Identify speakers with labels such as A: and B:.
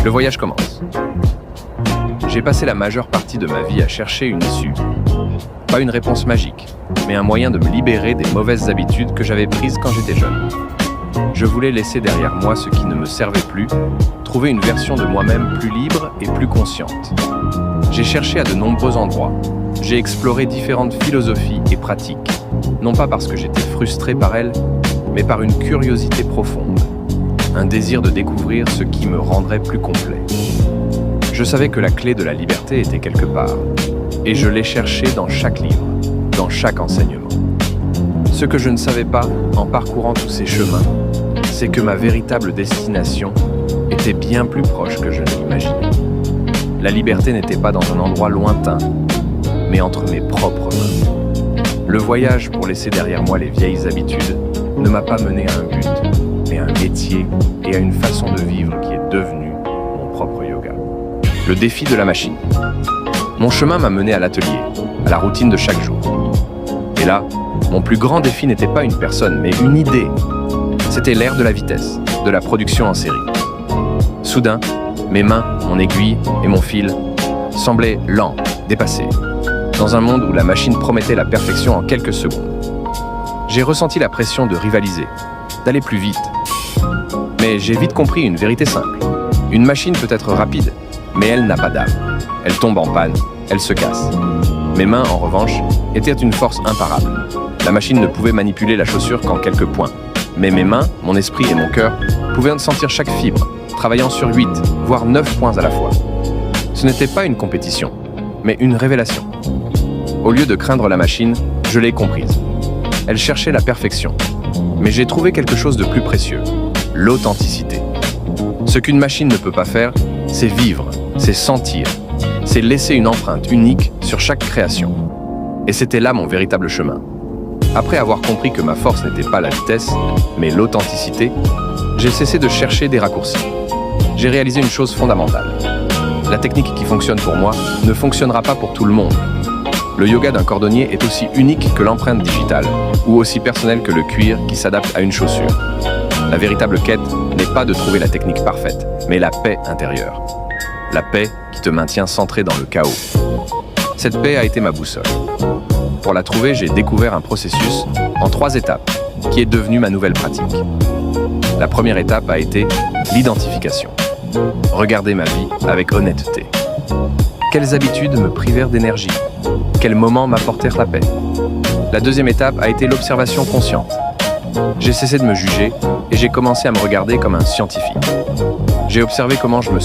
A: Le voyage commence. J'ai passé la majeure partie de ma vie à chercher une issue. Pas une réponse magique, mais un moyen de me libérer des mauvaises habitudes que j'avais prises quand j'étais jeune. Je voulais laisser derrière moi ce qui ne me servait plus, trouver une version de moi-même plus libre et plus consciente. J'ai cherché à de nombreux endroits. J'ai exploré différentes philosophies et pratiques, non pas parce que j'étais frustré par elles, mais par une curiosité profonde, un désir de découvrir ce qui me rendrait plus complet. Je savais que la clé de la liberté était quelque part, et je l'ai cherchée dans chaque livre, dans chaque enseignement. Ce que je ne savais pas, en parcourant tous ces chemins, c'est que ma véritable destination était bien plus proche que je ne l'imaginais. La liberté n'était pas dans un endroit lointain, mais entre mes propres mains. Le voyage pour laisser derrière moi les vieilles habitudes ne m'a pas mené à un but, mais à un métier et à une façon de vivre qui est devenue mon propre yoga. Le défi de la machine. Mon chemin m'a mené à l'atelier, à la routine de chaque jour. Et là, mon plus grand défi n'était pas une personne, mais une idée. C'était l'ère de la vitesse, de la production en série. Soudain, mes mains, mon aiguille et mon fil semblaient lents, dépassés, dans un monde où la machine promettait la perfection en quelques secondes. J'ai ressenti la pression de rivaliser, d'aller plus vite. Mais j'ai vite compris une vérité simple. Une machine peut être rapide, mais elle n'a pas d'âme. Elle tombe en panne, elle se casse. Mes mains, en revanche, étaient une force imparable. La machine ne pouvait manipuler la chaussure qu'en quelques points. Mais mes mains, mon esprit et mon cœur pouvaient en sentir chaque fibre, travaillant sur 8, voire 9 points à la fois. Ce n'était pas une compétition, mais une révélation. Au lieu de craindre la machine, je l'ai comprise. Elle cherchait la perfection. Mais j'ai trouvé quelque chose de plus précieux, l'authenticité. Ce qu'une machine ne peut pas faire, c'est vivre, c'est sentir, c'est laisser une empreinte unique sur chaque création. Et c'était là mon véritable chemin. Après avoir compris que ma force n'était pas la vitesse, mais l'authenticité, j'ai cessé de chercher des raccourcis. J'ai réalisé une chose fondamentale. La technique qui fonctionne pour moi ne fonctionnera pas pour tout le monde. Le yoga d'un cordonnier est aussi unique que l'empreinte digitale, ou aussi personnel que le cuir qui s'adapte à une chaussure. La véritable quête n'est pas de trouver la technique parfaite, mais la paix intérieure. La paix qui te maintient centré dans le chaos. Cette paix a été ma boussole. Pour la trouver, j'ai découvert un processus en 3 étapes, qui est devenu ma nouvelle pratique. La première étape a été l'identification. Regarder ma vie avec honnêteté. Quelles habitudes me privèrent d'énergie? Quels moments m'apportèrent la paix? La deuxième étape a été l'observation consciente. J'ai cessé de me juger et j'ai commencé à me regarder comme un scientifique. J'ai observé comment je me